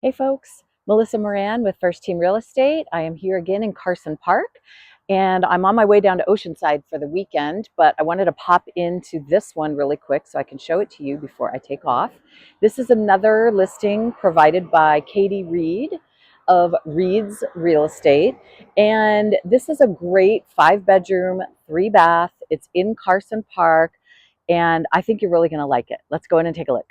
Hey folks, Melissa Moran with First Team Real Estate. I am here again in Carson Park and I'm on my way down to Oceanside for the weekend, but I wanted to pop into this one really quick so I can show it to you before I take off. This is another listing provided by Katie Reed of Reed's Real Estate, and this is a great 5-bedroom, 3-bath. It's in Carson Park and I think you're really going to like it. Let's go in and take a look.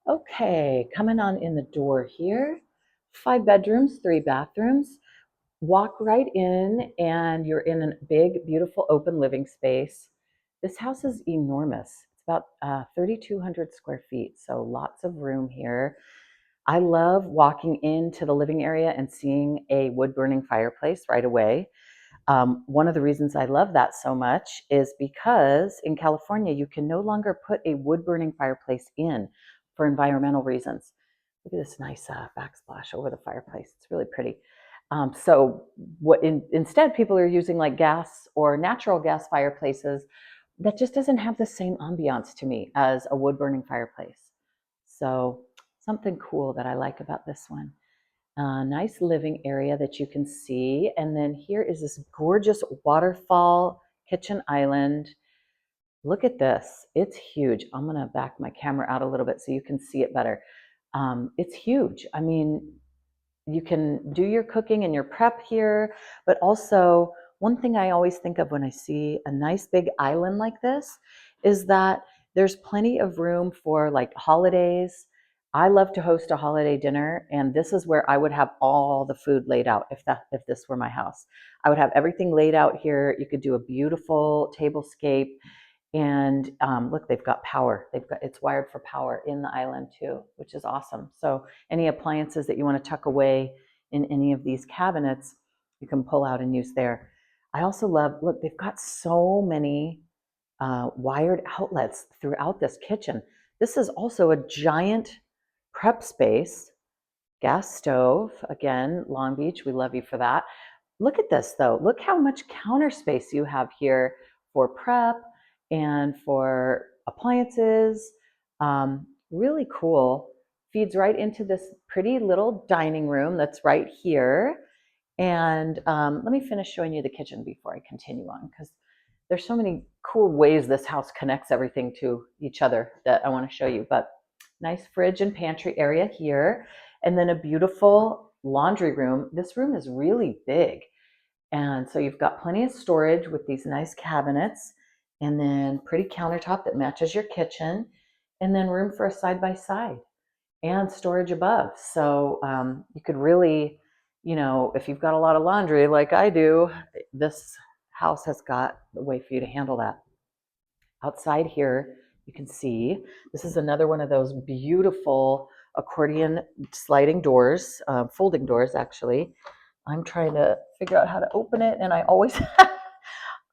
Okay, coming on in the door here, 5 bedrooms, 3 bathrooms. Walk right in and you're in a big, beautiful open living space. This house is enormous. It's about 3,200 square feet, so lots of room here. I love walking into the living area and seeing a wood burning fireplace right away. One of the reasons I love that so much is because in California, you can no longer put a wood burning fireplace in for environmental reasons. Look at this nice backsplash over the fireplace. It's really pretty. So instead, people are using like gas or natural gas fireplaces that just doesn't have the same ambiance to me as a wood burning fireplace. So something cool that I like about this one. Nice living area that you can see. And then here is this gorgeous waterfall kitchen island. Look at this. It's huge. I'm going to back my camera out a little bit so you can see it better. It's huge. I mean, you can do your cooking and your prep here, but also one thing I always think of when I see a nice big island like this is that there's plenty of room for like holidays. I love to host a holiday dinner, and this is where I would have all the food laid out if this were my house. I would have everything laid out here. You could do a beautiful tablescape, and look, they've got power. It's wired for power in the island too, which is awesome. So any appliances that you want to tuck away in any of these cabinets, you can pull out and use there. I also love, look, they've got so many wired outlets throughout this kitchen. This is also a giant prep space, gas stove. Again, Long Beach, we love you for that. Look at this though. Look how much counter space you have here for prep and for appliances. Really cool. Feeds right into this pretty little dining room that's right here. And let me finish showing you the kitchen before I continue on, because there's so many cool ways this house connects everything to each other that I want to show you. But nice fridge and pantry area here. And then a beautiful laundry room. This room is really big. And so you've got plenty of storage with these nice cabinets, and then pretty countertop that matches your kitchen, and then room for a side by side and storage above. So you could really, if you've got a lot of laundry like I do, this house has got a way for you to handle that. Outside here, you can see this is another one of those beautiful accordion sliding doors, folding doors actually. I'm trying to figure out how to open it, and I always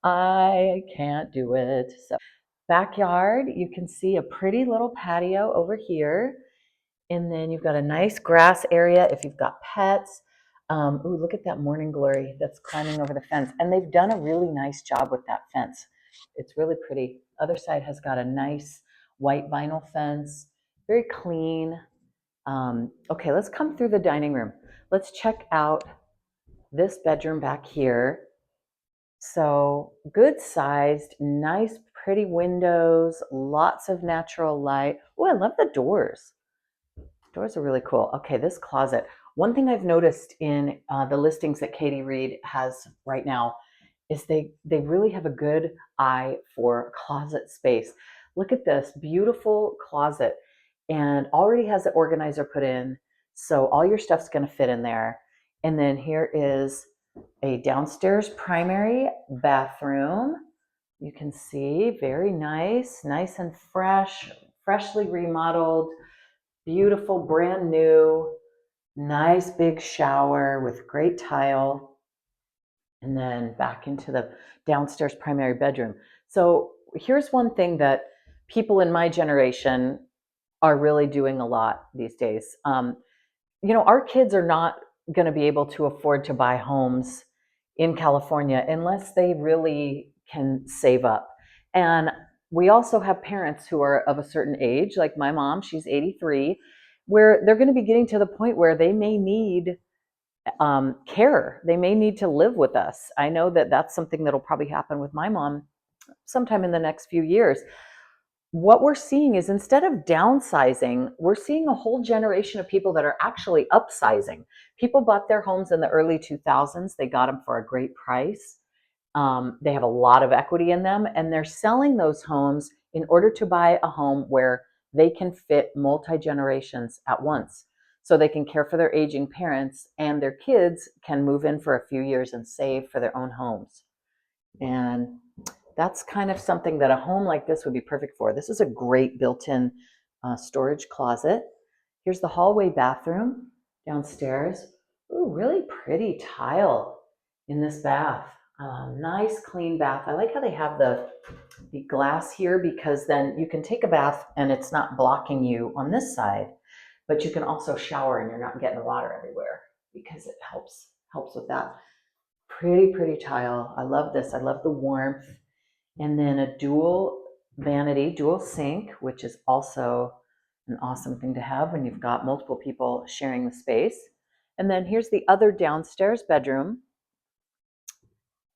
I can't do it. So backyard, you can see a pretty little patio over here, and then you've got a nice grass area if you've got pets. Ooh, look at that morning glory that's climbing over the fence, and they've done a really nice job with that fence. It's really pretty. Other side has got a nice white vinyl fence, very clean. Okay, let's come through the dining room. Let's check out this bedroom back here. So good sized, nice, pretty windows, lots of natural light. Oh, I love the doors. Doors are really cool. Okay, this closet. One thing I've noticed in the listings that Katie Reed has right now is they really have a good eye for closet space. Look at this beautiful closet, and already has the organizer put in, so all your stuff's going to fit in there. And then here is a downstairs primary bathroom. You can see very nice, nice and fresh, freshly remodeled, beautiful, brand new, nice big shower with great tile, and then back into the downstairs primary bedroom. So here's one thing that people in my generation are really doing a lot these days. Our kids are not going to be able to afford to buy homes in California unless they really can save up. And we also have parents who are of a certain age, like my mom, she's 83. where they're going to be getting to the point where they may need care. They may need to live with us. I know that that's something that'll probably happen with my mom sometime in the next few years. What we're seeing is instead of downsizing, we're seeing a whole generation of people that are actually upsizing. People bought their homes in the early 2000s. They got them for a great price. They have a lot of equity in them, and they're selling those homes in order to buy a home where they can fit multi-generations at once. So they can care for their aging parents, and their kids can move in for a few years and save for their own homes. And that's kind of something that a home like this would be perfect for. This is a great built-in storage closet. Here's the hallway bathroom downstairs. Ooh, really pretty tile in this bath. Nice clean bath. I like how they have the glass here, because then you can take a bath and it's not blocking you on this side, but you can also shower and you're not getting water everywhere, because it helps with that. Pretty tile. I love this. I love the warmth. And then a dual vanity, dual sink, which is also an awesome thing to have when you've got multiple people sharing the space. And then here's the other downstairs bedroom.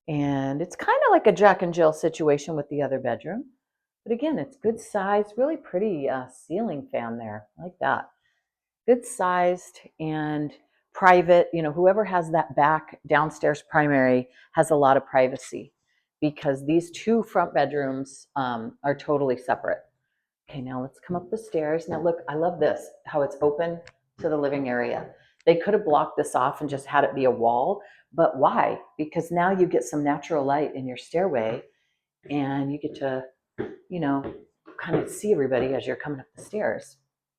And it's kind of like a Jack and Jill situation with the other bedroom. But again, it's good size, really pretty ceiling fan there. I like that. Good sized and private. You know, whoever has that back downstairs primary has a lot of privacy, because these two front bedrooms are totally separate. Okay, now let's come up the stairs. Now look, I love this, how it's open to the living area. They could have blocked this off and just had it be a wall, but why? Because now you get some natural light in your stairway, and you get to, you know, kind of see everybody as you're coming up the stairs.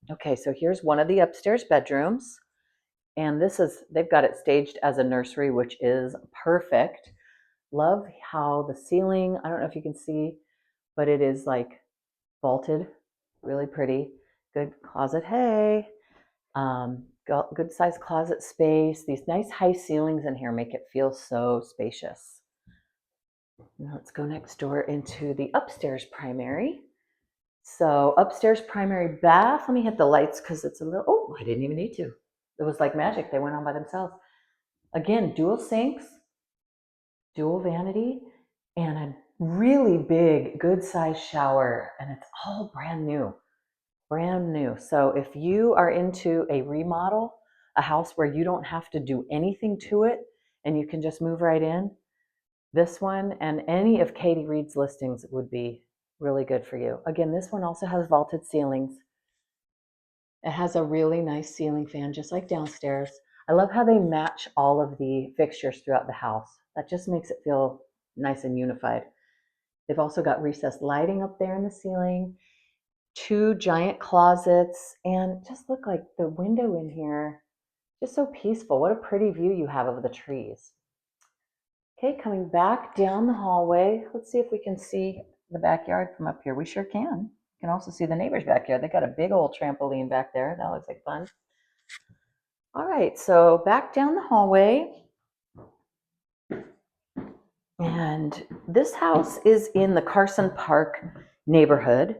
Okay, so here's one of the upstairs bedrooms. And this is, they've got it staged as a nursery, which is perfect. Love how the ceiling, I don't know if you can see, but it is like vaulted, really pretty. Good closet, hey. Good size closet space. These nice high ceilings in here make it feel so spacious. Now let's go next door into the upstairs primary. So upstairs primary bath. Let me hit the lights because it's a little, oh, I didn't even need to. It was like magic. They went on by themselves. Again, dual sinks, dual vanity, and a really big, good size shower. And it's all brand new, brand new. So if you are into a remodel, a house where you don't have to do anything to it and you can just move right in, this one and any of Katie Reed's listings would be really good for you. Again, this one also has vaulted ceilings. It has a really nice ceiling fan, just like downstairs. I love how they match all of the fixtures throughout the house. That just makes it feel nice and unified. They've also got recessed lighting up there in the ceiling, two giant closets, and just look like the window in here, just so peaceful. What a pretty view you have of the trees. Okay, coming back down the hallway. Let's see if we can see the backyard from up here. We sure can. You can also see the neighbor's backyard. They got a big old trampoline back there. That looks like fun. All right, so back down the hallway. And this house is in the Carson Park neighborhood,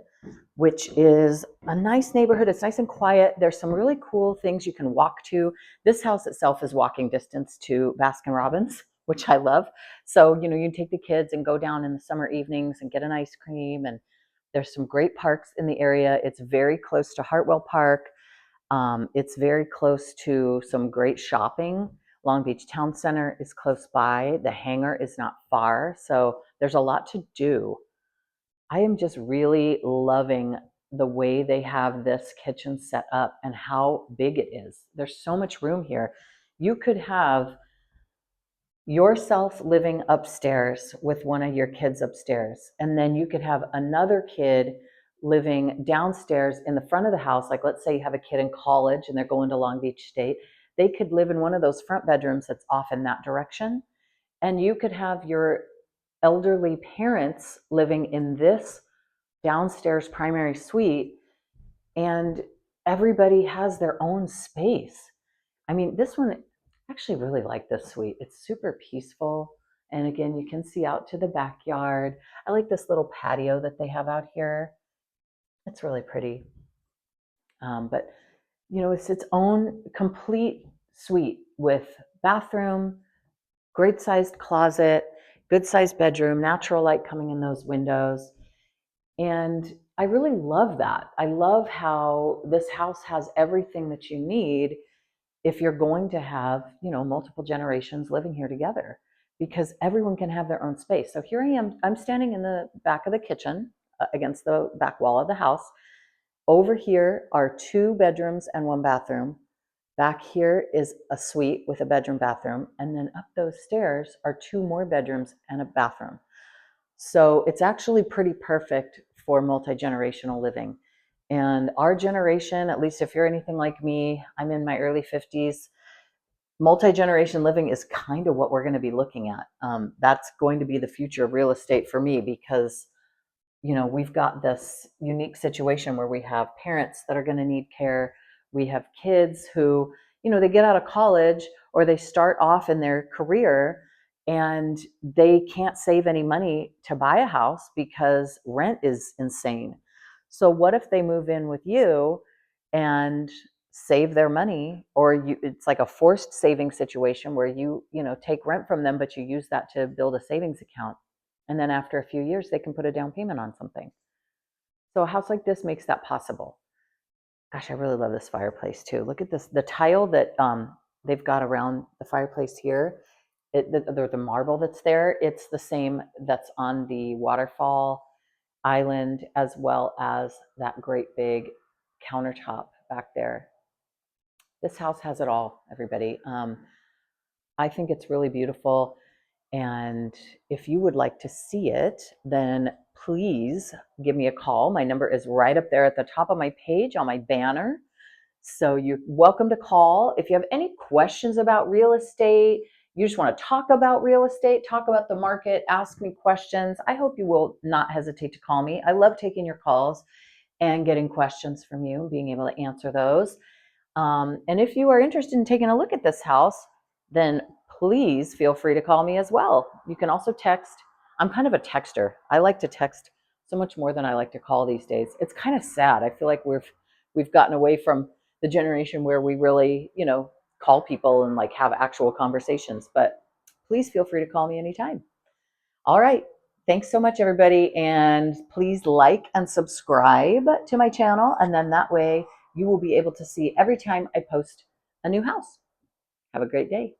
which is a nice neighborhood. It's nice and quiet. There's some really cool things you can walk to. This house itself is walking distance to Baskin Robbins, which I love. So, you know, you can take the kids and go down in the summer evenings and get an ice cream. And there's some great parks in the area. It's very close to Hartwell Park. It's very close to some great shopping. Long Beach Town Center is close by. The hangar is not far. So there's a lot to do. I am just really loving the way they have this kitchen set up and how big it is. There's so much room here. You could have yourself living upstairs with one of your kids upstairs, and then you could have another kid living downstairs in the front of the house. Like, let's say you have a kid in college and they're going to Long Beach State. They could live in one of those front bedrooms that's off in that direction. And you could have your elderly parents living in this downstairs primary suite, and everybody has their own space. I mean, this one, I actually really like this suite. It's super peaceful. And again, you can see out to the backyard. I like this little patio that they have out here. It's really pretty. But it's its own complete suite with bathroom, great sized closet, good sized bedroom, natural light coming in those windows. And I really love that. I love how this house has everything that you need if you're going to have, multiple generations living here together, because everyone can have their own space. So here I am, I'm standing in the back of the kitchen against the back wall of the house. Over here are 2 bedrooms and 1 bathroom. Back here is a suite with a bedroom bathroom. And then up those stairs are 2 more bedrooms and a bathroom. So it's actually pretty perfect for multi-generational living. And our generation, at least if you're anything like me, I'm in my early 50s, multi-generation living is kind of what we're going to be looking at. That's going to be the future of real estate for me, because we've got this unique situation where we have parents that are going to need care. We have kids who, they get out of college or they start off in their career and they can't save any money to buy a house because rent is insane. So what if they move in with you and save their money, or it's like a forced saving situation where you take rent from them, but you use that to build a savings account. And then after a few years, they can put a down payment on something. So a house like this makes that possible. Gosh, I really love this fireplace too. Look at this, the tile that they've got around the fireplace here. The marble that's there, it's the same that's on the waterfall island, as well as that great big countertop back there. This house has it all, everybody. I think it's really beautiful. And if you would like to see it, then please give me a call. My number is right up there at the top of my page on my banner. So you're welcome to call. If you have any questions about real estate, you just want to talk about real estate, talk about the market, ask me questions, I hope you will not hesitate to call me. I love taking your calls and getting questions from you, being able to answer those. And if you are interested in taking a look at this house, then please feel free to call me as well. You can also text. I'm kind of a texter. I like to text so much more than I like to call these days. It's kind of sad. I feel like we've gotten away from the generation where we really, call people and like have actual conversations. But please feel free to call me anytime. All right. Thanks so much, everybody. And please like and subscribe to my channel. And then that way you will be able to see every time I post a new house. Have a great day.